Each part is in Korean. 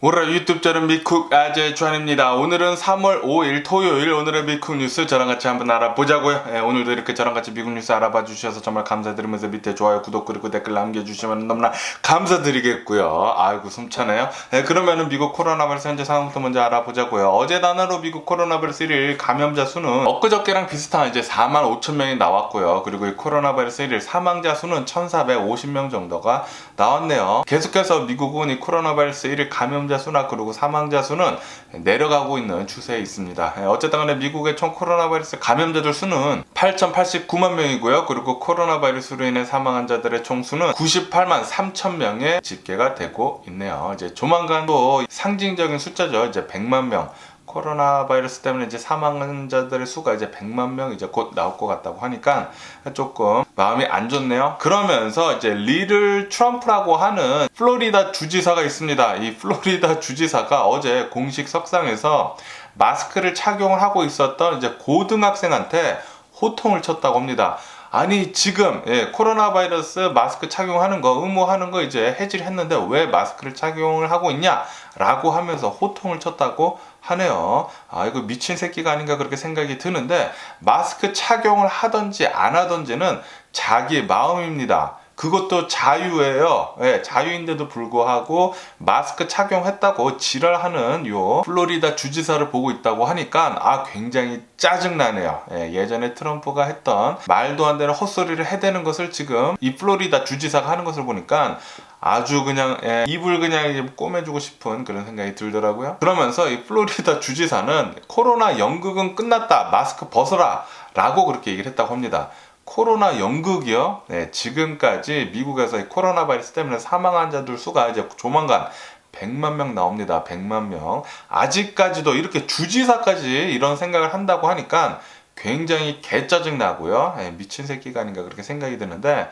오늘 유튜브 저는 미쿡 아재 주한입니다. 오늘은 3월 5일 토요일, 오늘의 미쿡 뉴스 저랑 같이 한번 알아보자고요. 오늘도 이렇게 저랑 같이 미국 뉴스 알아봐 주셔서 정말 감사드리면서 밑에 좋아요, 구독 그리고 댓글 남겨주시면 너무나 감사드리겠고요. 아이고 숨차네요. 그러면은 미국 코로나 바이러스 현재 상황부터 먼저 알아보자고요. 어제 단어로 미국 코로나 바이러스 1일 감염자 수는 엊그저께랑 비슷한 이제 45,000명이 나왔고요. 그리고 이 코로나 바이러스 1일 사망자 수는 1,450명 정도가 나왔네요. 계속해서 미국은 이 코로나 바이러스 1일 감염자 수나 그리고 사망자 수는 내려가고 있는 추세에 있습니다. 어쨌든 간에 미국의 총 코로나 바이러스 감염자들 수는 8,089만 명이고요. 그리고 코로나 바이러스로 인해 사망한 자들의 총 수는 98만 3천 명의 집계가 되고 있네요. 이제 조만간 또 상징적인 숫자죠. 이제 100만 명. 코로나 바이러스 때문에 이제 사망한 자들의 수가 이제 100만 명 이제 곧 나올 것 같다고 하니까 조금 마음이 안 좋네요. 그러면서 이제 리를 트럼프라고 하는 플로리다 주지사가 있습니다. 이 플로리다 주지사가 어제 공식 석상에서 마스크를 착용을 하고 있었던 이제 고등학생한테 호통을 쳤다고 합니다. 아니 지금 코로나 바이러스 마스크 착용하는 거 의무하는 거 이제 해지를 했는데 왜 마스크를 착용을 하고 있냐 라고 하면서 호통을 쳤다고 하네요. 아 이거 미친 새끼가 아닌가 그렇게 생각이 드는데 마스크 착용을 하든지 안 하든지는 자기 마음입니다. 그것도 자유예요. 자유인데도 불구하고 마스크 착용했다고 지랄하는 요 플로리다 주지사를 보고 있다고 하니까 굉장히 짜증나네요. 예전에 트럼프가 했던 말도 안 되는 헛소리를 해대는 것을 지금 이 플로리다 주지사가 하는 것을 보니까 아주 그냥 입을 그냥 꼬매주고 싶은 그런 생각이 들더라고요. 그러면서 이 플로리다 주지사는 코로나 연극은 끝났다. 마스크 벗어라. 라고 그렇게 얘기를 했다고 합니다. 코로나 연극이요? 지금까지 미국에서 이 코로나 바이러스 때문에 사망한 자들 수가 이제 조만간 100만 명 나옵니다. 100만 명. 아직까지도 이렇게 주지사까지 이런 생각을 한다고 하니까 굉장히 개짜증 나고요. 미친 새끼가 아닌가 그렇게 생각이 드는데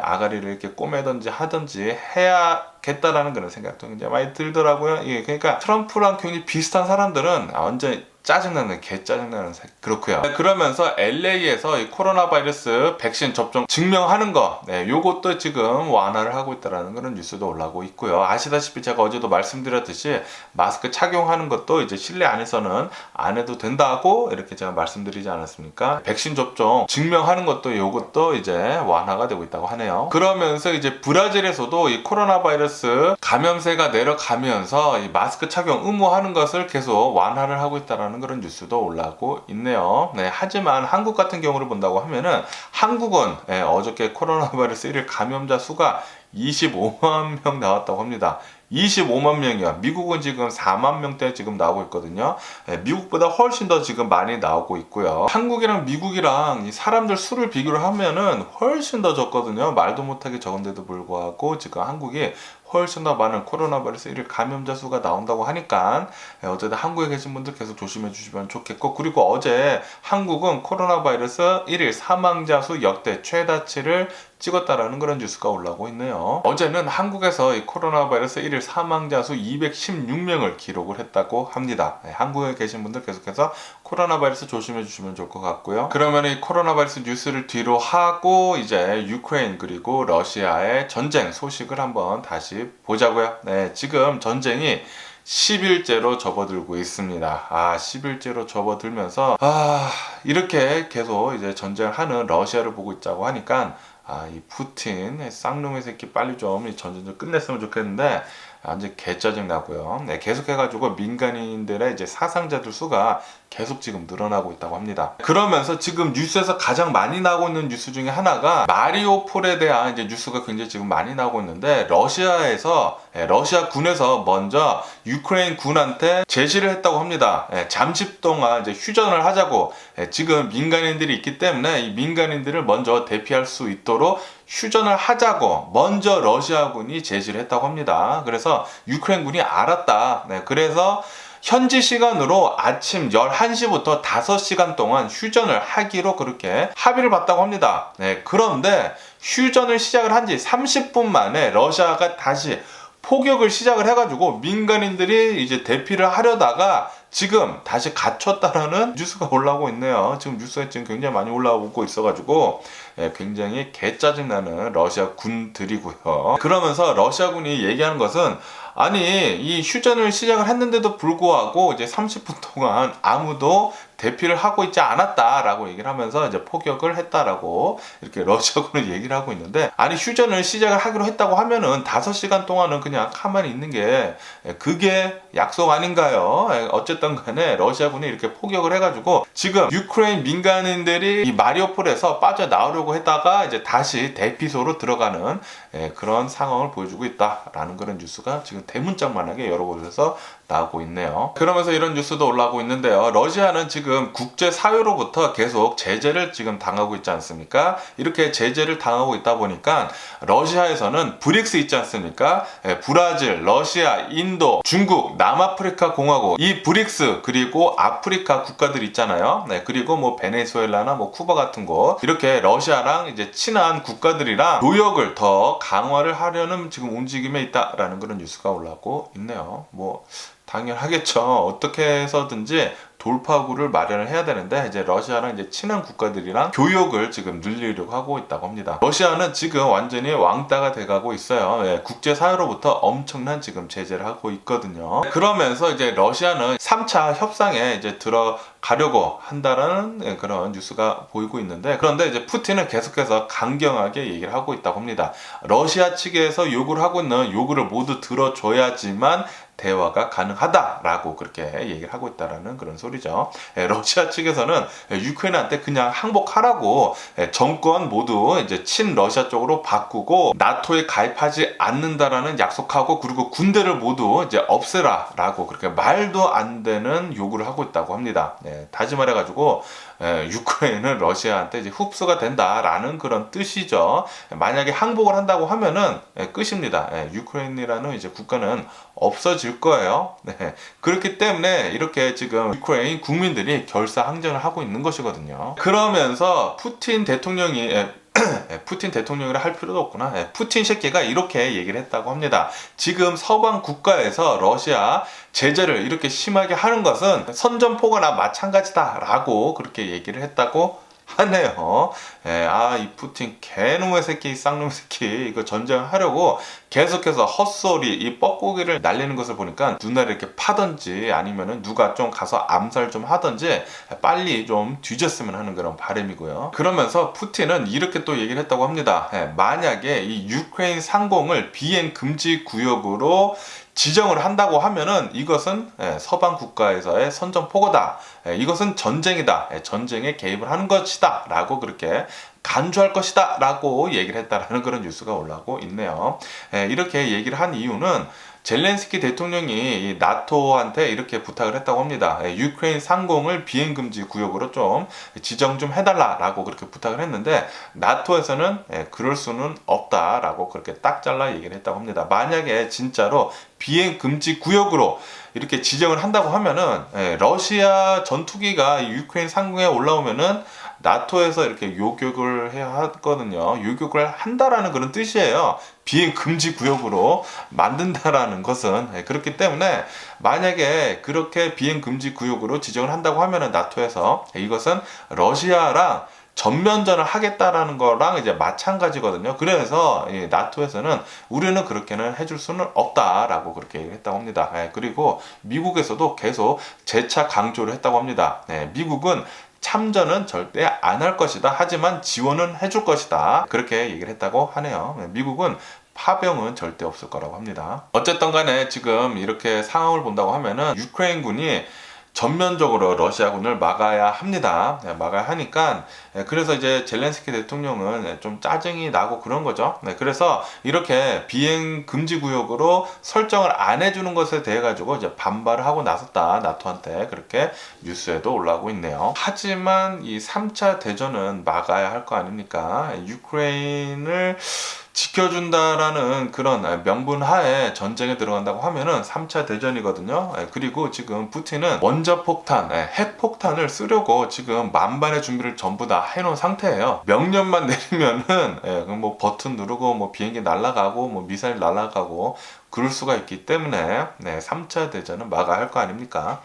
아가리를 이렇게 꼬매든지 하든지 해야겠다라는 그런 생각도 굉장히 많이 들더라고요. 그러니까 트럼프랑 굉장히 비슷한 사람들은 완전 짜증나는 개 짜증나는 그렇고요. 그러면서 LA에서 이 코로나 바이러스 백신 접종 증명하는 거 요것도 지금 완화를 하고 있다라는 그런 뉴스도 올라오고 있고요. 아시다시피 제가 어제도 말씀드렸듯이 마스크 착용하는 것도 이제 실내 안에서는 안 해도 된다고 이렇게 제가 말씀드리지 않았습니까? 백신 접종 증명하는 것도 요것도 이제 완화가 되고 있다고 하네요. 그러면서 이제 브라질에서도 이 코로나 바이러스 감염세가 내려가면서 이 마스크 착용 의무하는 것을 계속 완화를 하고 있다라는 그런 뉴스도 올라오고 있네요. 하지만 한국 같은 경우를 본다고 하면은 한국은 어저께 코로나 바이러스 1일 감염자 수가 25만 명 나왔다고 합니다. 25만 명이야. 미국은 지금 4만 명대 지금 나오고 있거든요. 미국보다 훨씬 더 지금 많이 나오고 있고요. 한국이랑 미국이랑 이 사람들 수를 비교를 하면은 훨씬 더 적거든요. 말도 못하게 적은데도 불구하고 지금 한국이 훨씬 더 많은 코로나 바이러스 1일 감염자 수가 나온다고 하니까 어쨌든 한국에 계신 분들 계속 조심해 주시면 좋겠고, 그리고 어제 한국은 코로나 바이러스 1일 사망자 수 역대 최다치를 찍었다라는 그런 뉴스가 올라오고 있네요. 어제는 한국에서 이 코로나 바이러스 1일 사망자 수 216명을 기록을 했다고 합니다. 한국에 계신 분들 계속해서 코로나 바이러스 조심해 주시면 좋을 것 같고요. 그러면 이 코로나 바이러스 뉴스를 뒤로 하고 이제 유크레인 그리고 러시아의 전쟁 소식을 한번 다시 보자고요. 지금 전쟁이 10일째로 접어들고 있습니다. 10일째로 접어들면서 이렇게 계속 이제 전쟁을 하는 러시아를 보고 있자고 하니까 이 푸틴 쌍놈의 새끼 빨리 좀 이 전쟁 좀 끝냈으면 좋겠는데 완전 개짜증 나고요. 계속해가지고 민간인들의 이제 사상자들 수가 계속 지금 늘어나고 있다고 합니다. 그러면서 지금 뉴스에서 가장 많이 나오고 있는 뉴스 중에 하나가 마리오폴에 대한 이제 뉴스가 굉장히 지금 많이 나오고 있는데, 러시아에서 러시아 군에서 먼저 유크레인 군한테 제시를 했다고 합니다. 잠시 동안 이제 휴전을 하자고. 지금 민간인들이 있기 때문에 이 민간인들을 먼저 대피할 수 있도록 휴전을 하자고 먼저 러시아군이 제시를 했다고 합니다. 그래서 유크레인군이 알았다. 그래서 현지 시간으로 아침 11시부터 5시간 동안 휴전을 하기로 그렇게 합의를 봤다고 합니다. 그런데 휴전을 시작을 한 지 30분 만에 러시아가 다시 포격을 시작을 해가지고 민간인들이 이제 대피를 하려다가 지금 다시 갇혔다라는 뉴스가 올라오고 있네요. 지금 뉴스에 지금 굉장히 많이 올라오고 있어가지고 굉장히 개짜증나는 러시아 군들이고요. 그러면서 러시아군이 얘기하는 것은 아니 이 휴전을 시작을 했는데도 불구하고 이제 30분 동안 아무도 대피를 하고 있지 않았다라고 얘기를 하면서 이제 포격을 했다라고 이렇게 러시아군은 얘기를 하고 있는데, 아니 휴전을 시작을 하기로 했다고 하면은 5시간 동안은 그냥 가만히 있는 게 그게 약속 아닌가요? 어쨌든 간에 러시아군이 이렇게 포격을 해가지고 지금 유크레인 민간인들이 이 마리오폴에서 빠져나오려고 했다가 이제 다시 대피소로 들어가는 그런 상황을 보여주고 있다라는 그런 뉴스가 지금 대문짝만하게 여러 곳에서 나오고 있네요. 그러면서 이런 뉴스도 올라오고 있는데요. 러시아는 지금 국제사회로부터 계속 제재를 지금 당하고 있지 않습니까? 이렇게 제재를 당하고 있다 보니까 러시아에서는 브릭스 있지 않습니까? 브라질, 러시아, 인도, 중국, 남아프리카 공화국, 이 브릭스 그리고 아프리카 국가들 있잖아요. 그리고 뭐 베네수엘라나 뭐 쿠바 같은 곳, 이렇게 러시아랑 이제 친한 국가들이랑 조력을 더 강화를 하려는 지금 움직임에 있다라는 그런 뉴스가 올라오고 있네요. 뭐 당연하겠죠. 어떻게 해서든지 돌파구를 마련을 해야 되는데 이제 러시아랑 이제 친한 국가들이랑 교역을 지금 늘리려고 하고 있다고 합니다. 러시아는 지금 완전히 왕따가 돼가고 있어요. 국제사회로부터 엄청난 지금 제재를 하고 있거든요. 그러면서 이제 러시아는 3차 협상에 이제 들어가려고 한다라는 그런 뉴스가 보이고 있는데, 그런데 이제 푸틴은 계속해서 강경하게 얘기를 하고 있다고 합니다. 러시아 측에서 요구를 하고 있는 요구를 모두 들어줘야지만 대화가 가능하다라고 그렇게 얘기를 하고 있다라는 그런 소리죠. 러시아 측에서는 유크레인한테 그냥 항복하라고 정권 모두 이제 친러시아 쪽으로 바꾸고 나토에 가입하지 않는다라는 약속하고, 그리고 군대를 모두 이제 없애라라고 그렇게 말도 안 되는 요구를 하고 있다고 합니다. 다시 말해가지고 유크레인은 러시아한테 이제 흡수가 된다라는 그런 뜻이죠. 만약에 항복을 한다고 하면은 끝입니다. 유크레인이라는 이제 국가는 없어질 거예요. 그렇기 때문에 이렇게 지금 유크레인 국민들이 결사항전을 하고 있는 것이거든요. 그러면서 푸틴 대통령이 푸틴 대통령이라 할 필요도 없구나. 푸틴 새끼가 이렇게 얘기를 했다고 합니다. 지금 서방 국가에서 러시아 제재를 이렇게 심하게 하는 것은 선전포고나 마찬가지다라고 그렇게 얘기를 했다고 하네요. 이 푸틴 개놈의 새끼, 쌍놈의 새끼, 이거 전쟁하려고 계속해서 헛소리, 이 뻐꾸기를 날리는 것을 보니까 누나를 이렇게 파던지 아니면은 누가 좀 가서 암살 좀 하던지 빨리 좀 뒤졌으면 하는 그런 바람이고요. 그러면서 푸틴은 이렇게 또 얘기를 했다고 합니다. 만약에 이 유크레인 상공을 비행 금지 구역으로 지정을 한다고 하면은 이것은 서방 국가에서의 선전포고다. 이것은 전쟁이다. 전쟁에 개입을 하는 것이다. 라고 그렇게 간주할 것이다. 라고 얘기를 했다라는 그런 뉴스가 올라오고 있네요. 이렇게 얘기를 한 이유는 젤렌스키 대통령이 나토한테 이렇게 부탁을 했다고 합니다. 유크레인 상공을 비행금지 구역으로 좀 지정 좀 해달라라고 그렇게 부탁을 했는데, 나토에서는 그럴 수는 없다라고 그렇게 딱 잘라 얘기를 했다고 합니다. 만약에 진짜로 비행금지 구역으로 이렇게 지정을 한다고 하면은 러시아 전투기가 유크레인 상공에 올라오면은 나토에서 이렇게 요격을 해야 하거든요. 요격을 한다라는 그런 뜻이에요. 비행 금지 구역으로 만든다라는 것은. 그렇기 때문에 만약에 그렇게 비행 금지 구역으로 지정을 한다고 하면은 나토에서 이것은 러시아랑 전면전을 하겠다라는 거랑 이제 마찬가지거든요. 그래서 나토에서는 우리는 그렇게는 해줄 수는 없다라고 그렇게 얘기를 했다고 합니다. 그리고 미국에서도 계속 재차 강조를 했다고 합니다. 미국은 참전은 절대 안 할 것이다. 하지만 지원은 해줄 것이다. 그렇게 얘기를 했다고 하네요. 미국은 파병은 절대 없을 거라고 합니다. 어쨌든 간에 지금 이렇게 상황을 본다고 하면은 유크레인군이 전면적으로 러시아군을 막아야 합니다. 막아야 하니까 그래서 이제 젤렌스키 대통령은 좀 짜증이 나고 그런 거죠. 그래서 이렇게 비행 금지 구역으로 설정을 안 해주는 것에 대해 가지고 이제 반발을 하고 나섰다, 나토한테. 그렇게 뉴스에도 올라오고 있네요. 하지만 이 3차 대전은 막아야 할 거 아닙니까? 유크레인을 지켜준다라는 그런 명분 하에 전쟁에 들어간다고 하면은 3차 대전이거든요. 그리고 지금 푸틴은 원자폭탄, 핵폭탄을 쓰려고 지금 만반의 준비를 전부 다 해놓은 상태예요. 명령만 내리면은 뭐 버튼 누르고 뭐 비행기 날아가고 뭐 미사일 날아가고 그럴 수가 있기 때문에 3차 대전은 막아야 할 거 아닙니까?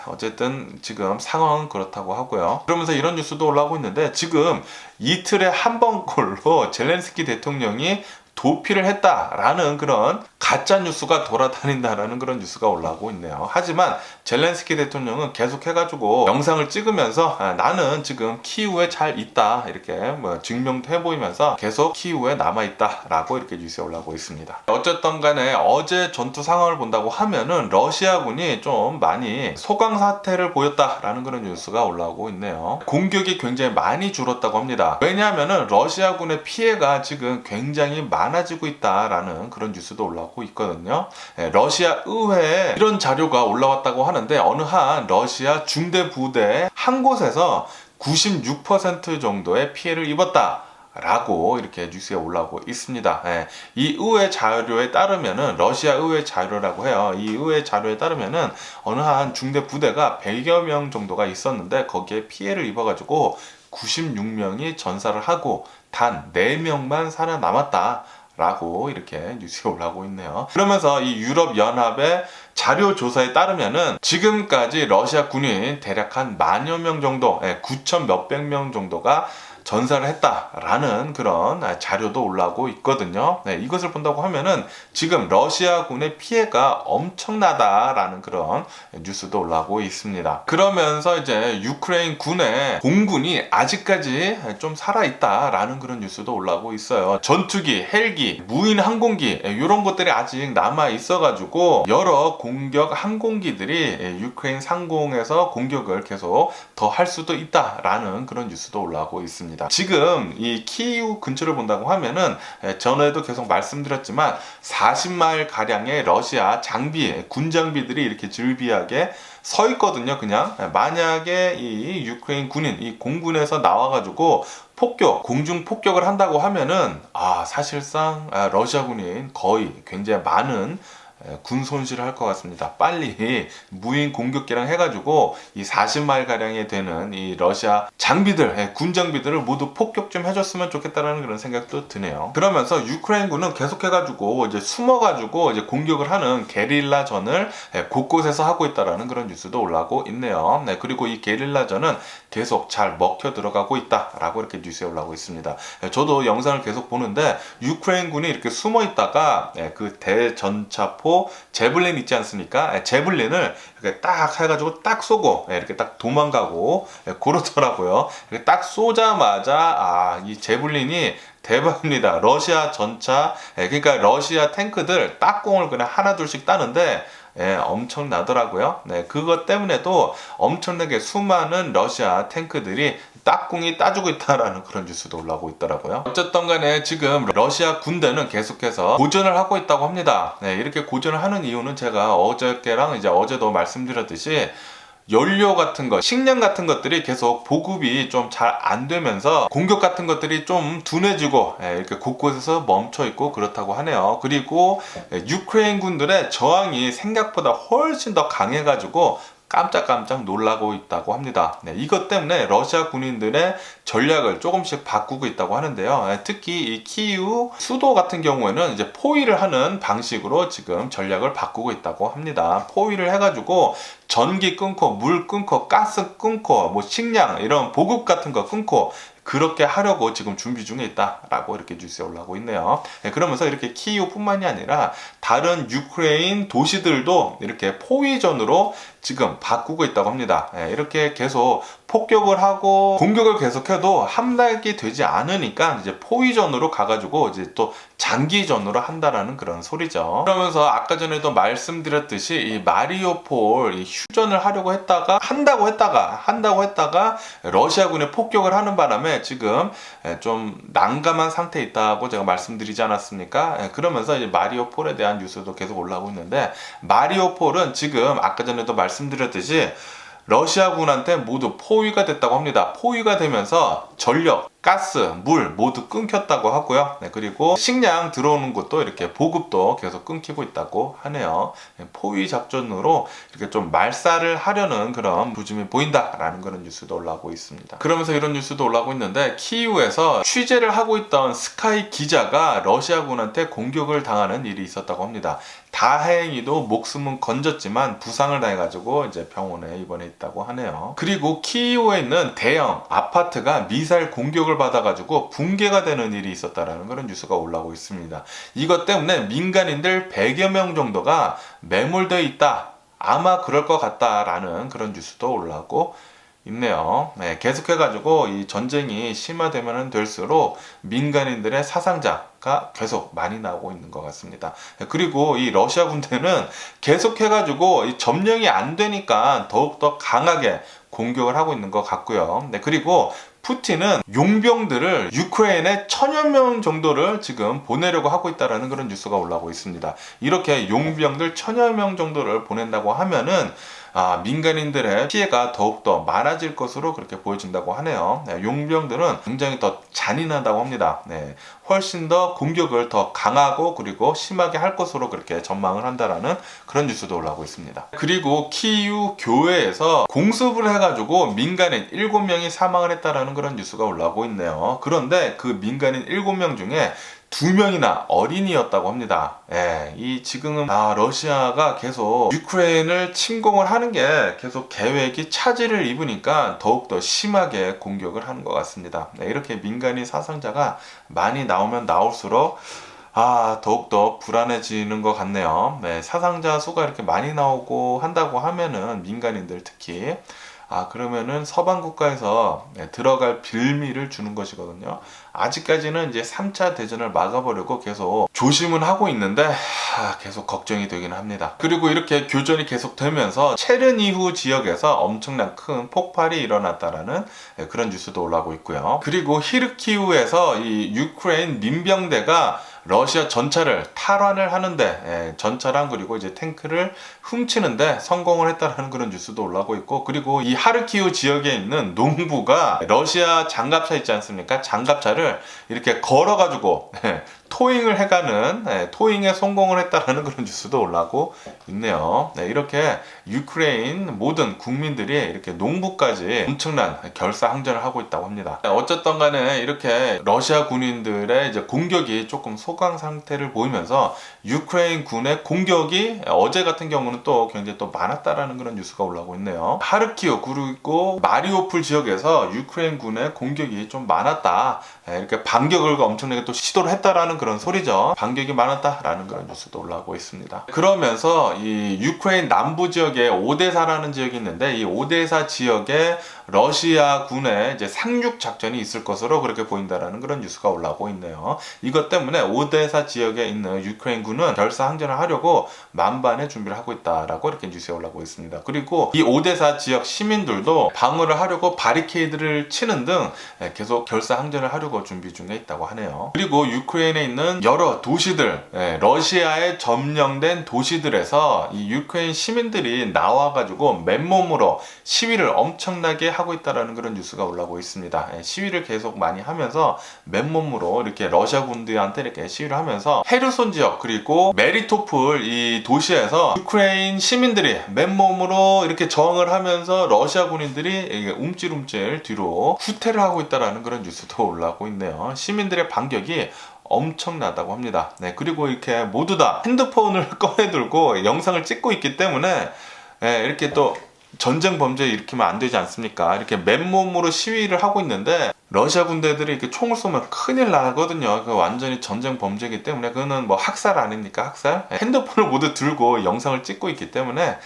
어쨌든 지금 상황은 그렇다고 하고요. 그러면서 이런 뉴스도 올라오고 있는데 지금 이틀에 한 번꼴로 젤렌스키 대통령이 도피를 했다라는 그런 가짜 뉴스가 돌아다닌다라는 그런 뉴스가 올라오고 있네요. 하지만 젤렌스키 대통령은 계속 해가지고 영상을 찍으면서 나는 지금 키이우에 잘 있다 이렇게 증명도 해보이면서 계속 키이우에 남아있다라고 이렇게 뉴스에 올라오고 있습니다. 어쨌든 간에 어제 전투 상황을 본다고 하면은 러시아군이 좀 많이 소강 사태를 보였다라는 그런 뉴스가 올라오고 있네요. 공격이 굉장히 많이 줄었다고 합니다. 왜냐하면은 러시아군의 피해가 지금 굉장히 많아지고 있다라는 그런 뉴스도 올라오고 있거든요. 러시아 의회에 이런 자료가 올라왔다고 하는데 어느 한 러시아 중대 부대 한 곳에서 96% 정도의 피해를 입었다 라고 이렇게 뉴스에 올라오고 있습니다. 이 의회 자료에 따르면은 러시아 의회 자료라고 해요. 이 의회 자료에 따르면은 어느 한 중대 부대가 100여 명 정도가 있었는데 거기에 피해를 입어가지고 96명이 전사를 하고 단 4명만 살아남았다 라고 이렇게 뉴스에 올라오고 있네요. 그러면서 이 유럽연합의 자료 조사에 따르면은 지금까지 러시아 군인 대략 한 10,000여 명 정도, 9,000 몇백 명 정도가 전사를 했다라는 그런 자료도 올라오고 있거든요. 이것을 본다고 하면은 지금 러시아군의 피해가 엄청나다라는 그런 뉴스도 올라오고 있습니다. 그러면서 이제 유크레인 군의 공군이 아직까지 좀 살아있다라는 그런 뉴스도 올라오고 있어요. 전투기, 헬기, 무인 항공기 이런 것들이 아직 남아 있어가지고 여러 공격 항공기들이 유크레인 상공에서 공격을 계속 더 할 수도 있다라는 그런 뉴스도 올라오고 있습니다. 지금 이 키이우 근처를 본다고 하면은 전에도 계속 말씀드렸지만 40마일 가량의 러시아 장비, 군 장비들이 이렇게 즐비하게 서 있거든요. 그냥 만약에 이 유크레인 군인, 이 공군에서 나와가지고 공중 폭격을 한다고 하면은 사실상 러시아 군인 거의 굉장히 많은 군 손실을 할 것 같습니다. 빨리 무인 공격기랑 해가지고 이 40마일 가량이 되는 이 러시아 장비들, 군 장비들을 모두 폭격 좀 해줬으면 좋겠다라는 그런 생각도 드네요. 그러면서 유크레인군은 계속해가지고 이제 숨어가지고 이제 공격을 하는 게릴라전을 곳곳에서 하고 있다라는 그런 뉴스도 올라오고 있네요. 그리고 이 게릴라전은 계속 잘 먹혀 들어가고 있다라고 이렇게 뉴스에 올라오고 있습니다. 저도 영상을 계속 보는데 유크레인군이 이렇게 숨어 있다가 그 대전차포 제블린 있지 않습니까? 제블린을 이렇게 딱 해가지고 딱 쏘고 이렇게 딱 도망가고 그러더라고요. 이렇게 딱 쏘자마자 이 제블린이 대박입니다. 러시아 전차, 그러니까 러시아 탱크들 딱공을 그냥 하나 둘씩 따는데 엄청나더라고요. 그것 때문에도 엄청나게 수많은 러시아 탱크들이 딱공이 따주고 있다라는 그런 뉴스도 올라오고 있더라고요. 어쨌든 간에 지금 러시아 군대는 계속해서 고전을 하고 있다고 합니다. 이렇게 고전을 하는 이유는 제가 어저께랑 이제 어제도 말씀드렸듯이 연료 같은 것, 식량 같은 것들이 계속 보급이 좀 잘 안 되면서 공격 같은 것들이 좀 둔해지고 이렇게 곳곳에서 멈춰 있고 그렇다고 하네요. 그리고 유크레인 군들의 저항이 생각보다 훨씬 더 강해가지고 깜짝깜짝 놀라고 있다고 합니다. 이것 때문에 러시아 군인들의 전략을 조금씩 바꾸고 있다고 하는데요. 특히 이 키이우 수도 같은 경우에는 이제 포위를 하는 방식으로 지금 전략을 바꾸고 있다고 합니다. 포위를 해가지고 전기 끊고 물 끊고 가스 끊고 뭐 식량 이런 보급 같은 거 끊고 그렇게 하려고 지금 준비 중에 있다라고 이렇게 뉴스에 올라오고 있네요. 그러면서 이렇게 키이우뿐만이 아니라 다른 유크레인 도시들도 이렇게 포위전으로 지금 바꾸고 있다고 합니다. 이렇게 계속 폭격을 하고 공격을 계속해도 함락이 되지 않으니까 이제 포위전으로 가가지고 이제 또 장기전으로 한다라는 그런 소리죠. 그러면서 아까 전에도 말씀드렸듯이 이 마리오폴 이 휴전을 하려고 했다가 한다고 했다가 러시아군이 폭격을 하는 바람에 지금 좀 난감한 상태에 있다고 제가 말씀드리지 않았습니까? 그러면서 이제 마리오폴에 대한 뉴스도 계속 올라오고 있는데 마리오폴은 지금 아까 전에도 말씀드렸듯이 러시아군한테 모두 포위가 됐다고 합니다. 포위가 되면서 전력, 가스, 물 모두 끊겼다고 하고요. 그리고 식량 들어오는 것도 이렇게 보급도 계속 끊기고 있다고 하네요. 포위 작전으로 이렇게 좀 말살을 하려는 그런 부심이 보인다라는 그런 뉴스도 올라오고 있습니다. 그러면서 이런 뉴스도 올라오고 있는데, 키이우에서 취재를 하고 있던 스카이 기자가 러시아군한테 공격을 당하는 일이 있었다고 합니다. 다행히도 목숨은 건졌지만 부상을 당해가지고 이제 병원에 입원해 있다고 하네요. 그리고 키이우에 있는 대형 아파트가 미사일 공격을 받아가지고 붕괴가 되는 일이 있었다라는 그런 뉴스가 올라오고 있습니다. 이것 때문에 민간인들 100여 명 정도가 매몰되어 있다, 아마 그럴 것 같다라는 그런 뉴스도 올라오고 있네요. 계속해가지고 이 전쟁이 심화되면 될수록 민간인들의 사상자가 계속 많이 나오고 있는 것 같습니다. 그리고 이 러시아 군대는 계속해가지고 이 점령이 안 되니까 더욱더 강하게 공격을 하고 있는 것 같고요. 그리고 푸틴은 용병들을 유크레인에 1000여 명 정도를 지금 보내려고 하고 있다는 그런 뉴스가 올라오고 있습니다. 이렇게 용병들 1000여 명 정도를 보낸다고 하면은 민간인들의 피해가 더욱더 많아질 것으로 그렇게 보여진다고 하네요. 용병들은 굉장히 더 잔인하다고 합니다. 훨씬 더 공격을 더 강하고 그리고 심하게 할 것으로 그렇게 전망을 한다라는 그런 뉴스도 올라오고 있습니다. 그리고 키이우 교회에서 공습을 해가지고 민간인 7명이 사망을 했다라는 그런 뉴스가 올라오고 있네요. 그런데 그 민간인 7명 중에 2명이나 어린이였다고 합니다. 이 지금은 러시아가 계속 유크레인을 침공을 하는 게 계속 계획이 차질을 입으니까 더욱더 심하게 공격을 하는 것 같습니다. 이렇게 민간인 사상자가 많이 나오면 나올수록 더욱더 불안해지는 것 같네요. 사상자 수가 이렇게 많이 나오고 한다고 하면은 민간인들 특히 그러면은 서방 국가에서 들어갈 빌미를 주는 것이거든요. 아직까지는 이제 3차 대전을 막아보려고 계속 조심은 하고 있는데 계속 걱정이 되긴 합니다. 그리고 이렇게 교전이 계속되면서 체르니후 지역에서 엄청난 큰 폭발이 일어났다라는 그런 뉴스도 올라오고 있고요. 그리고 히르키우에서 이 유크레인 민병대가 러시아 전차를 탈환을 하는데 전차랑 그리고 이제 탱크를 훔치는데 성공을 했다는 그런 뉴스도 올라오고 있고, 그리고 이 하르키우 지역에 있는 농부가 러시아 장갑차 있지 않습니까? 장갑차를 이렇게 걸어가지고 토잉을 해가는 토잉에 성공을 했다는 그런 뉴스도 올라오고 있네요. 이렇게 유크레인 모든 국민들이 이렇게 농부까지 엄청난 결사항전을 하고 있다고 합니다. 어쨌든 간에 이렇게 러시아 군인들의 이제 공격이 조금 소강 상태를 보이면서 유크레인 군의 공격이 어제 같은 경우는 또 굉장히 또 많았다라는 그런 뉴스가 올라오고 있네요. 하르키우 그리고 마리오폴 지역에서 유크레인 군의 공격이 좀 많았다, 이렇게 반격을 엄청나게 또 시도를 했다라는 그런 소리죠. 반격이 많았다라는 그런 뉴스도 올라오고 있습니다. 그러면서 이 유크레인 남부 지역에 오데사라는 지역이 있는데, 이 오데사 지역에 러시아 군의 이제 상륙 작전이 있을 것으로 그렇게 보인다라는 그런 뉴스가 올라오고 있네요. 이것 때문에 오데사 지역에 있는 유크레인 군은 결사항전을 하려고 만반의 준비를 하고 있다라고 이렇게 뉴스에 올라오고 있습니다. 그리고 이 오데사 지역 시민들도 방어를 하려고 바리케이드를 치는 등 계속 결사항전을 하려고 준비 중에 있다고 하네요. 그리고 유크레인에 있는 여러 도시들, 러시아에 점령된 도시들에서 이 유크레인 시민들이 나와가지고 맨몸으로 시위를 엄청나게 하고 있다라는 그런 뉴스가 올라오고 있습니다. 시위를 계속 많이 하면서 맨몸으로 이렇게 러시아 군들한테 이렇게 시위를 하면서 헤르손 지역 그리고 메리토폴 이 도시에서 유크레인 시민들이 맨몸으로 이렇게 저항을 하면서 러시아 군인들이 움찔움찔 뒤로 후퇴를 하고 있다라는 그런 뉴스도 올라오고 있네요. 시민들의 반격이 엄청나다고 합니다. 그리고 이렇게 모두 다 핸드폰을 꺼내들고 영상을 찍고 있기 때문에 이렇게 또 전쟁 범죄 일으키면 안 되지 않습니까? 이렇게 맨몸으로 시위를 하고 있는데 러시아 군대들이 이렇게 총을 쏘면 큰일 나거든요. 그 완전히 전쟁 범죄이기 때문에 그거는 뭐 학살 아닙니까? 학살? 핸드폰을 모두 들고 영상을 찍고 있기 때문에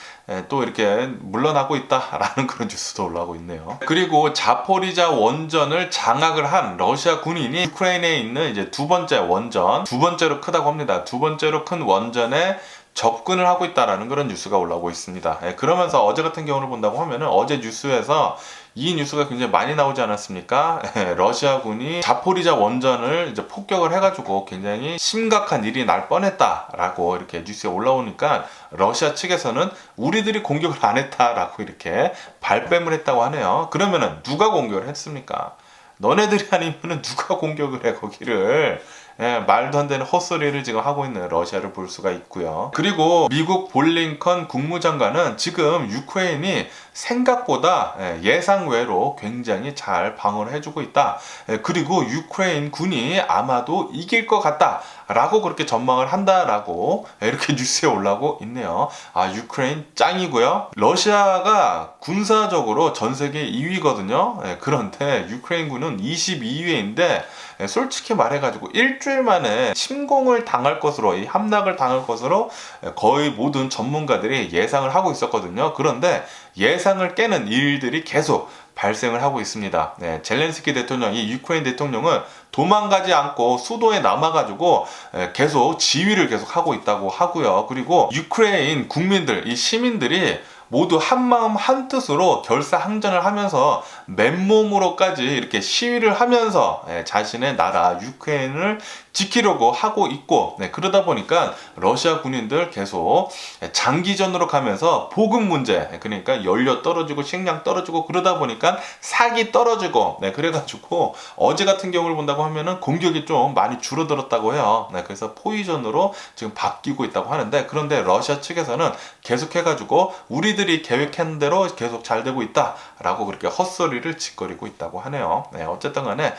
또 이렇게 물러나고 있다라는 그런 뉴스도 올라오고 있네요. 그리고 자포리자 원전을 장악을 한 러시아 군인이 우크라이나에 있는 이제 두 번째로 크다고 합니다. 두 번째로 큰 원전에 접근을 하고 있다라는 그런 뉴스가 올라오고 있습니다. 그러면서 어제 같은 경우를 본다고 하면은 어제 뉴스에서 이 뉴스가 굉장히 많이 나오지 않았습니까? 러시아군이 자포리자 원전을 이제 폭격을 해가지고 굉장히 심각한 일이 날 뻔했다라고 이렇게 뉴스에 올라오니까 러시아 측에서는 우리들이 공격을 안 했다라고 이렇게 발뺌을 했다고 하네요. 그러면은 누가 공격을 했습니까? 너네들이 아니면은 누가 공격을 해 거기를. 말도 안 되는 헛소리를 지금 하고 있는 러시아를 볼 수가 있고요. 그리고 미국 볼링컨 국무장관은 지금 유크레인이 생각보다 예상외로 굉장히 잘 방어를 해주고 있다. 그리고 유크레인 군이 아마도 이길 것 같다 라고 그렇게 전망을 한다라고 이렇게 뉴스에 올라오고 있네요. 유크레인 짱이고요. 러시아가 군사적으로 전 세계 2위거든요. 그런데 유크레인 군은 22위인데 솔직히 말해가지고 일주일 만에 침공을 당할 것으로, 이 함락을 당할 것으로 거의 모든 전문가들이 예상을 하고 있었거든요. 그런데 예상을 깨는 일들이 계속 발생을 하고 있습니다. 젤렌스키 대통령, 이 유크레인 대통령은 도망가지 않고 수도에 남아가지고 계속 지휘를 계속 하고 있다고 하고요. 그리고 유크레인 국민들, 이 시민들이 모두 한마음 한뜻으로 결사항전을 하면서 맨몸으로까지 이렇게 시위를 하면서 자신의 나라 유크레인을 지키려고 하고 있고, 그러다 보니까 러시아 군인들 계속 장기전으로 가면서 보급 문제, 그러니까 연료 떨어지고 식량 떨어지고 그러다 보니까 사기 떨어지고, 그래가지고 어제 같은 경우를 본다고 하면은 공격이 좀 많이 줄어들었다고 해요. 그래서 포위전으로 지금 바뀌고 있다고 하는데, 그런데 러시아 측에서는 계속해가지고 우리들이 계획한 대로 계속 잘 되고 있다라고 그렇게 헛소리를 짓거리고 있다고 하네요. 어쨌든 간에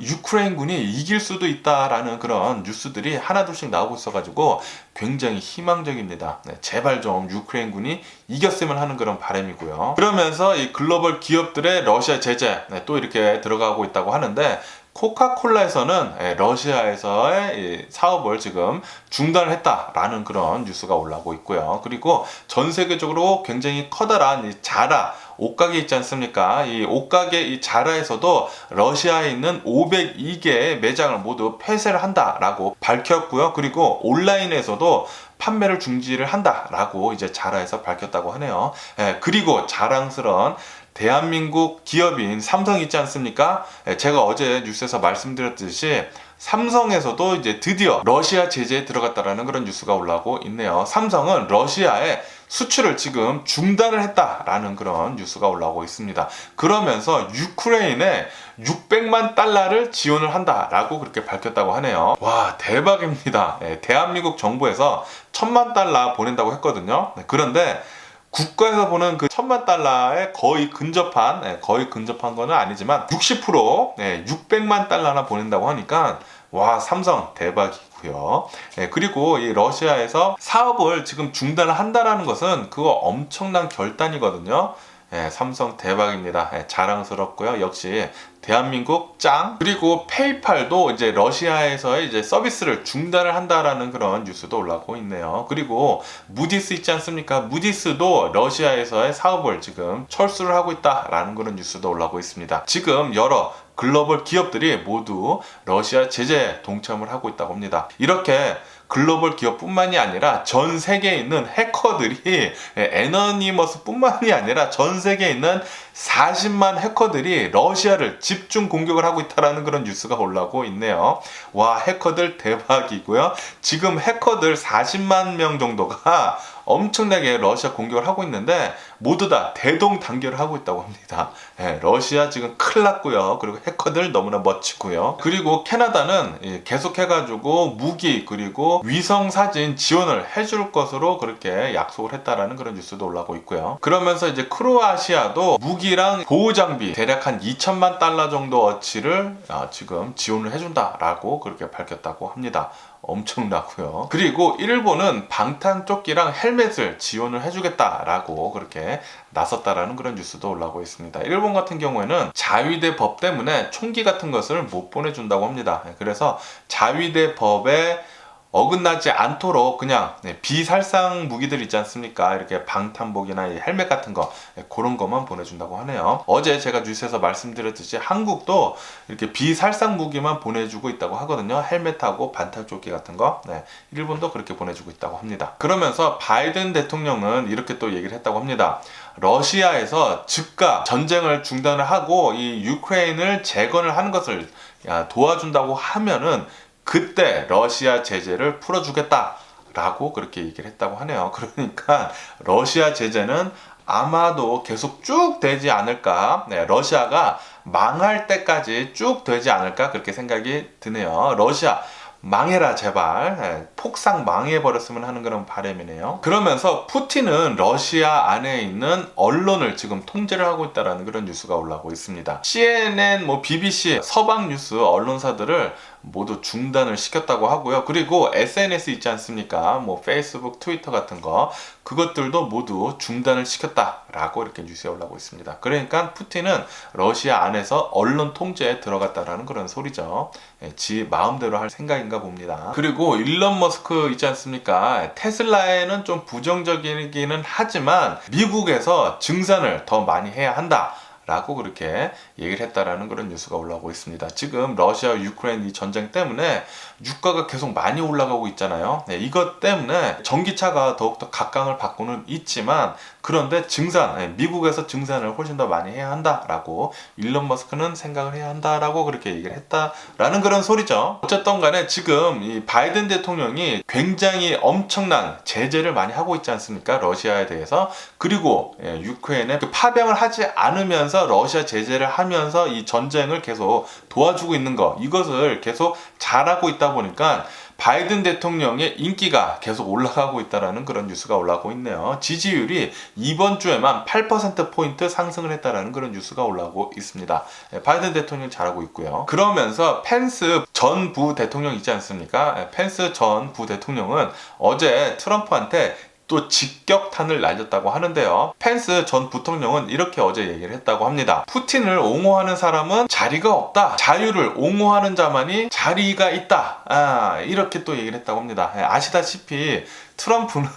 유크레인 군이 이길 수도 있다라는 그런 뉴스들이 하나둘씩 나오고 있어가지고 굉장히 희망적입니다. 제발 좀 유크레인 군이 이겼으면 하는 그런 바람이고요. 그러면서 이 글로벌 기업들의 러시아 제재 또 이렇게 들어가고 있다고 하는데, 코카콜라에서는 러시아에서의 사업을 지금 중단을 했다라는 그런 뉴스가 올라오고 있고요. 그리고 전 세계적으로 굉장히 커다란 이 자라 옷가게 있지 않습니까? 이 옷가게 이 자라에서도 러시아에 있는 502개의 매장을 모두 폐쇄를 한다라고 밝혔고요. 그리고 온라인에서도 판매를 중지를 한다라고 이제 자라에서 밝혔다고 하네요. 그리고 자랑스러운 대한민국 기업인 삼성 있지 않습니까? 제가 어제 뉴스에서 말씀드렸듯이 삼성에서도 이제 드디어 러시아 제재에 들어갔다라는 그런 뉴스가 올라오고 있네요. 삼성은 러시아에 수출을 지금 중단을 했다라는 그런 뉴스가 올라오고 있습니다. 그러면서 유크레인에 600만 달러를 지원을 한다라고 그렇게 밝혔다고 하네요. 와, 대박입니다. 대한민국 정부에서 1000만 달러 보낸다고 했거든요. 그런데 국가에서 보는 그 1000만 달러에 거의 근접한 거는 아니지만 60% 600만 달러나 보낸다고 하니까 와, 삼성 대박이고요. 그리고 이 러시아에서 사업을 지금 중단을 한다라는 것은 그거 엄청난 결단이거든요. 삼성 대박입니다. 자랑스럽고요. 역시 대한민국 짱. 그리고 페이팔도 이제 러시아에서의 이제 서비스를 중단을 한다라는 그런 뉴스도 올라오고 있네요. 그리고 무디스 있지 않습니까? 무디스도 러시아에서의 사업을 지금 철수를 하고 있다라는 그런 뉴스도 올라오고 있습니다. 지금 여러 글로벌 기업들이 모두 러시아 제재에 동참을 하고 있다고 합니다. 이렇게 글로벌 기업뿐만이 아니라 전 세계에 있는 해커들이, 애너니머스 뿐만이 아니라 전 세계에 있는 40만 해커들이 러시아를 집중 공격을 하고 있다라는 그런 뉴스가 올라오고 있네요. 와, 해커들 대박이고요. 지금 해커들 40만 명 정도가 엄청나게 러시아 공격을 하고 있는데 모두 다 대동단결을 하고 있다고 합니다. 러시아 지금 큰일 났고요. 그리고 해커들 너무나 멋지고요. 그리고 캐나다는 계속해가지고 무기 그리고 위성 사진 지원을 해줄 것으로 그렇게 약속을 했다라는 그런 뉴스도 올라오고 있고요. 그러면서 이제 크로아시아도 무기랑 보호 장비 대략 한 2천만 달러 정도 어치를 지금 지원을 해준다라고 그렇게 밝혔다고 합니다. 엄청나고요. 그리고 일본은 방탄조끼랑 헬멧을 지원을 해주겠다라고 그렇게 나섰다라는 그런 뉴스도 올라오고 있습니다. 일본 같은 경우에는 자위대 법 때문에 총기 같은 것을 못 보내준다고 합니다. 그래서 자위대 법에 어긋나지 않도록 그냥 비살상 무기들 있지 않습니까? 이렇게 방탄복이나 헬멧 같은 거 그런 것만 보내준다고 하네요. 어제 제가 뉴스에서 말씀드렸듯이 한국도 이렇게 비살상 무기만 보내주고 있다고 하거든요. 헬멧하고 반탈조끼 같은 거. 일본도 그렇게 보내주고 있다고 합니다. 그러면서 바이든 대통령은 이렇게 또 얘기를 했다고 합니다. 러시아에서 즉각 전쟁을 중단을 하고 이 유크레인을 재건을 하는 것을 도와준다고 하면은 그때 러시아 제재를 풀어주겠다라고 그렇게 얘기를 했다고 하네요. 그러니까 러시아 제재는 아마도 계속 쭉 되지 않을까. 러시아가 망할 때까지 쭉 되지 않을까 그렇게 생각이 드네요. 러시아 망해라 제발, 폭삭 망해버렸으면 하는 그런 바람이네요. 그러면서 푸틴은 러시아 안에 있는 언론을 지금 통제를 하고 있다는 그런 뉴스가 올라오고 있습니다. CNN, BBC, 서방 뉴스 언론사들을 모두 중단을 시켰다고 하고요. 그리고 SNS 있지 않습니까? 페이스북, 트위터 같은 거, 그것들도 모두 중단을 시켰다라고 이렇게 뉴스에 올라오고 있습니다. 그러니까 푸틴은 러시아 안에서 언론 통제에 들어갔다라는 그런 소리죠. 지 마음대로 할 생각인가 봅니다. 그리고 일론 머스크 있지 않습니까? 테슬라에는 좀 부정적이기는 하지만 미국에서 증산을 더 많이 해야 한다 라고 그렇게 얘기를 했다라는 그런 뉴스가 올라오고 있습니다. 지금 러시아 유크레인 이 전쟁 때문에 유가가 계속 많이 올라가고 있잖아요. 이것 때문에 전기차가 더욱더 각광을 받고는 있지만, 그런데 증산, 미국에서 증산을 훨씬 더 많이 해야 한다라고 일론 머스크는 생각을 해야 한다라고 그렇게 얘기를 했다라는 그런 소리죠. 어쨌든 간에 지금 이 바이든 대통령이 굉장히 엄청난 제재를 많이 하고 있지 않습니까? 러시아에 대해서. 그리고 유크레인에 파병을 하지 않으면서 러시아 제재를 하면서 이 전쟁을 계속 도와주고 있는 거, 이것을 계속 잘하고 있다 보니까 바이든 대통령의 인기가 계속 올라가고 있다는 그런 뉴스가 올라오고 있네요. 지지율이 이번 주에만 8%포인트 상승을 했다는 그런 뉴스가 올라오고 있습니다. 바이든 대통령 잘하고 있고요. 그러면서 펜스 전 부대통령 있지 않습니까? 펜스 전 부대통령은 어제 트럼프한테 또 직격탄을 날렸다고 하는데요. 펜스 전 부통령은 이렇게 어제 얘기를 했다고 합니다. 푸틴을 옹호하는 사람은 자리가 없다. 자유를 옹호하는 자만이 자리가 있다. 이렇게 또 얘기를 했다고 합니다. 아시다시피 트럼프는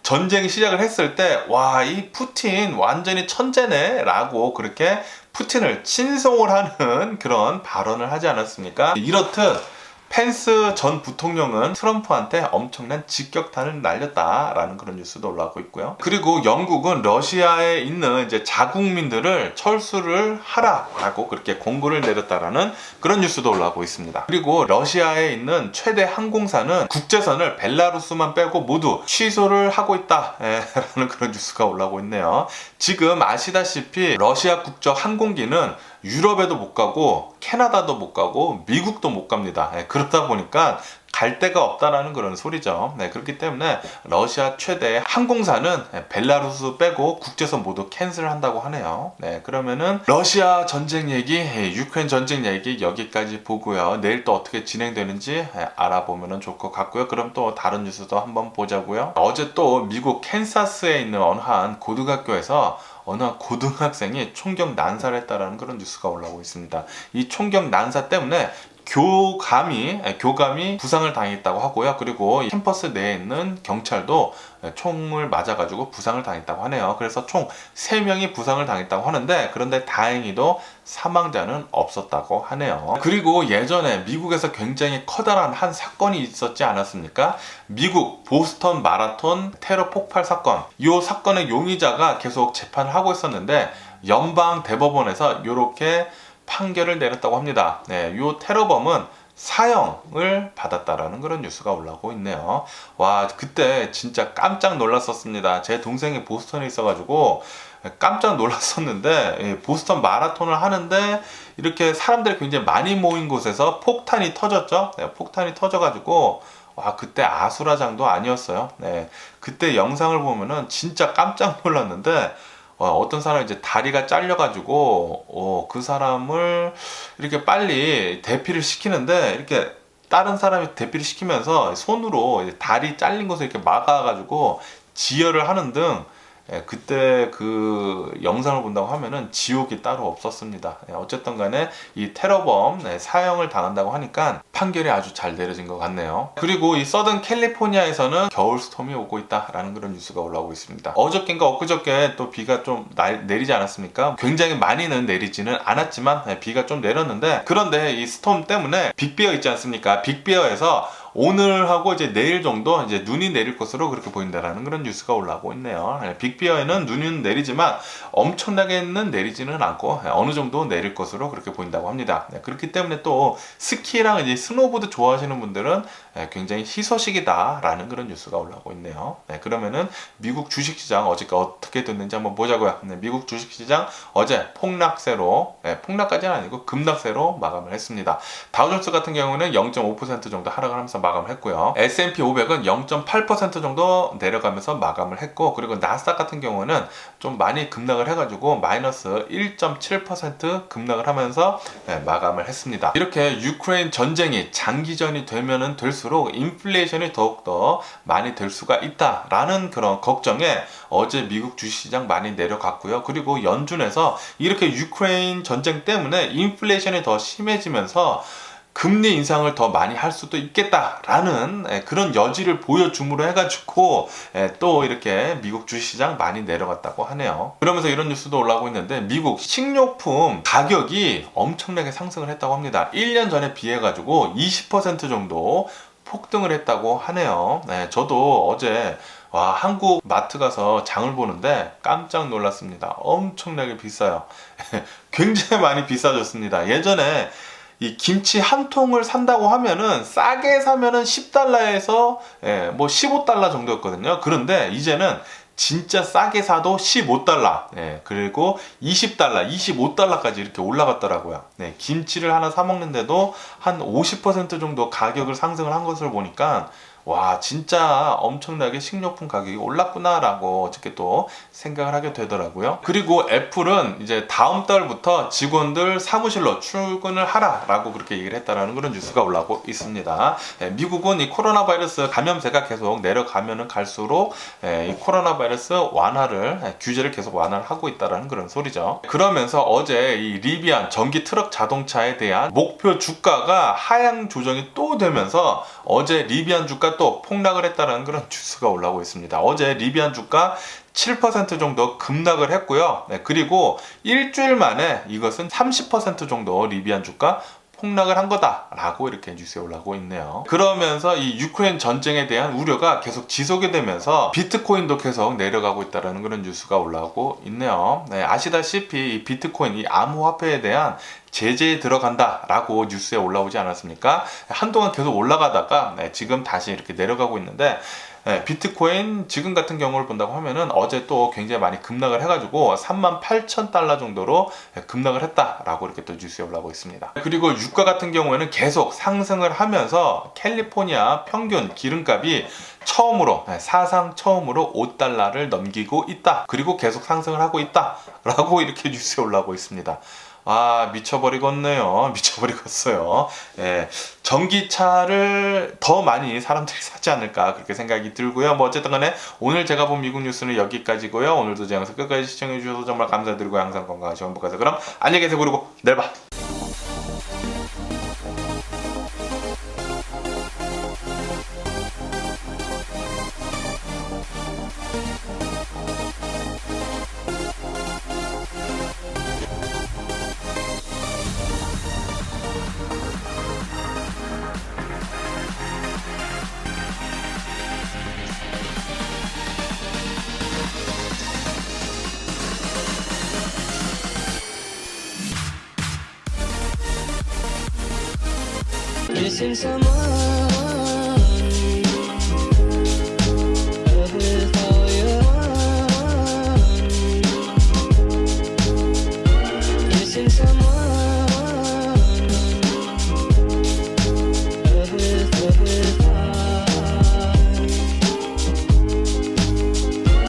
전쟁 시작을 했을 때, 와, 이 푸틴 완전히 천재네 라고 그렇게 푸틴을 칭송을 하는 그런 발언을 하지 않았습니까? 이렇듯 펜스 전 부통령은 트럼프한테 엄청난 직격탄을 날렸다라는 그런 뉴스도 올라오고 있고요. 그리고 영국은 러시아에 있는 이제 자국민들을 철수를 하라라고 그렇게 공고를 내렸다라는 그런 뉴스도 올라오고 있습니다. 그리고 러시아에 있는 최대 항공사는 국제선을 벨라루스만 빼고 모두 취소를 하고 있다라는 그런 뉴스가 올라오고 있네요. 지금 아시다시피 러시아 국적 항공기는 유럽에도 못 가고 캐나다도 못 가고 미국도 못 갑니다. 그러다 보니까 갈 데가 없다라는 그런 소리죠. 그렇기 때문에 러시아 최대 항공사는 벨라루스 빼고 국제선 모두 캔슬을 한다고 하네요. 그러면은 러시아 전쟁 얘기, 유크레인 전쟁 얘기 여기까지 보고요. 내일 또 어떻게 진행되는지 알아보면 좋을 것 같고요. 그럼 또 다른 뉴스도 한번 보자고요. 어제 또 미국 캔사스에 있는 어느 한 고등학교에서 어느 한 고등학생이 총격 난사를 했다라는 그런 뉴스가 올라오고 있습니다. 이 총격 난사 때문에 교감이 부상을 당했다고 하고요. 그리고 캠퍼스 내에 있는 경찰도 총을 맞아가지고 부상을 당했다고 하네요. 그래서 총 3명이 부상을 당했다고 하는데, 그런데 다행히도 사망자는 없었다고 하네요. 그리고 예전에 미국에서 굉장히 커다란 한 사건이 있었지 않았습니까? 미국 보스턴 마라톤 테러 폭발 사건. 이 사건의 용의자가 계속 재판을 하고 있었는데 연방 대법원에서 이렇게 판결을 내렸다고 합니다. 이 테러범은 사형을 받았다라는 그런 뉴스가 올라오고 있네요. 와, 그때 진짜 깜짝 놀랐었습니다. 제 동생이 보스턴에 있어가지고 깜짝 놀랐었는데, 보스턴 마라톤을 하는데 이렇게 사람들이 굉장히 많이 모인 곳에서 폭탄이 터졌죠. 폭탄이 터져가지고 와, 그때 아수라장도 아니었어요. 그때 영상을 보면은 진짜 깜짝 놀랐는데, 어떤 사람이 이제 다리가 잘려가지고 그 사람을 이렇게 빨리 대피를 시키는데, 이렇게 다른 사람이 대피를 시키면서 손으로 이제 다리 잘린 곳을 이렇게 막아가지고 지혈을 하는 등, 그때 그 영상을 본다고 하면은 지옥이 따로 없었습니다. 어쨌든 간에 이 테러범 사형을 당한다고 하니까 판결이 아주 잘 내려진 것 같네요. 그리고 이 서든 캘리포니아에서는 겨울 스톰이 오고 있다라는 그런 뉴스가 올라오고 있습니다. 어저께인가 엊그저께 또 비가 좀 내리지 않았습니까? 굉장히 많이는 내리지는 않았지만 비가 좀 내렸는데, 그런데 이 스톰 때문에 빅베어 있지 않습니까? 빅베어에서 오늘하고 이제 내일 정도 이제 눈이 내릴 것으로 그렇게 보인다라는 그런 뉴스가 올라오고 있네요. 빅비어에는 눈은 내리지만 엄청나게는 내리지는 않고 어느 정도 내릴 것으로 그렇게 보인다고 합니다. 그렇기 때문에 또 스키랑 이제 스노보드 좋아하시는 분들은 굉장히 희소식이다라는 그런 뉴스가 올라오고 있네요. 그러면은 미국 주식시장 어저께 어떻게 됐는지 한번 보자고요. 미국 주식시장 어제 폭락세로, 폭락까지는 아니고 급락세로 마감을 했습니다. 다우존스 같은 경우는 0.5% 정도 하락을 하면서 마감을 했고요. S&P 500은 0.8% 정도 내려가면서 마감을 했고, 그리고 나스닥 같은 경우는 좀 많이 급락을 해가지고 마이너스 1.7% 급락을 하면서 마감을 했습니다. 이렇게 유크레인 전쟁이 장기전이 되면은 될수록 인플레이션이 더욱더 많이 될 수가 있다라는 그런 걱정에 어제 미국 주식시장 많이 내려갔고요. 그리고 연준에서 이렇게 유크레인 전쟁 때문에 인플레이션이 더 심해지면서 금리 인상을 더 많이 할 수도 있겠다라는 그런 여지를 보여줌으로 해가지고 또 이렇게 미국 주식시장 많이 내려갔다고 하네요. 그러면서 이런 뉴스도 올라오고 있는데 미국 식료품 가격이 엄청나게 상승을 했다고 합니다. 1년 전에 비해가지고 20% 정도 폭등을 했다고 하네요. 저도 어제 한국 마트 가서 장을 보는데 깜짝 놀랐습니다. 엄청나게 비싸요. 굉장히 많이 비싸졌습니다. 예전에 이 김치 한 통을 산다고 하면은 싸게 사면은 10달러에서 뭐 15달러 정도였거든요. 그런데 이제는 진짜 싸게 사도 15달러, 그리고 20달러, 25달러까지 이렇게 올라갔더라고요. 김치를 하나 사 먹는데도 한 50% 정도 가격을 상승을 한 것을 보니까 와, 진짜 엄청나게 식료품 가격이 올랐구나라고 어저께 또 생각을 하게 되더라고요. 그리고 애플은 이제 다음 달부터 직원들 사무실로 출근을 하라라고 그렇게 얘기를 했다라는 그런 뉴스가 올라오고 있습니다. 미국은 이 코로나 바이러스 감염세가 계속 내려가면은 갈수록 이 코로나 바이러스 완화를, 규제를 계속 완화를 하고 있다라는 그런 소리죠. 그러면서 어제 이 리비안 전기 트럭 자동차에 대한 목표 주가가 하향 조정이 또 되면서 어제 리비안 주가 또 폭락을 했다는 그런 뉴스가 올라오고 있습니다. 어제 리비안 주가 7% 정도 급락을 했고요. 그리고 일주일 만에 이것은 30% 정도 리비안 주가 폭락을 한 거다라고 이렇게 뉴스에 올라오고 있네요. 그러면서 이 유크레인 전쟁에 대한 우려가 계속 지속이 되면서 비트코인도 계속 내려가고 있다는 그런 뉴스가 올라오고 있네요. 아시다시피 이 비트코인, 이 암호화폐에 대한 제재에 들어간다라고 뉴스에 올라오지 않았습니까? 한동안 계속 올라가다가 지금 다시 이렇게 내려가고 있는데, 비트코인 지금 같은 경우를 본다고 하면은 어제 또 굉장히 많이 급락을 해가지고 38,000달러 정도로 급락을 했다라고 이렇게 또 뉴스에 올라오고 있습니다. 그리고 유가 같은 경우에는 계속 상승을 하면서 캘리포니아 평균 기름값이 사상 처음으로 5달러를 넘기고 있다. 그리고 계속 상승을 하고 있다라고 이렇게 뉴스에 올라오고 있습니다. 미쳐버리겠네요. 미쳐버리겠어요. 전기차를 더 많이 사람들이 사지 않을까 그렇게 생각이 들고요. 뭐 어쨌든 간에 오늘 제가 본 미국 뉴스는 여기까지고요. 오늘도 제 영상 끝까지 시청해 주셔서 정말 감사드리고 항상 건강하시고 행복하세요. 그럼 안녕히 계세요. 그리고 내일 봐. Missing someone with all your heart. Missing someone.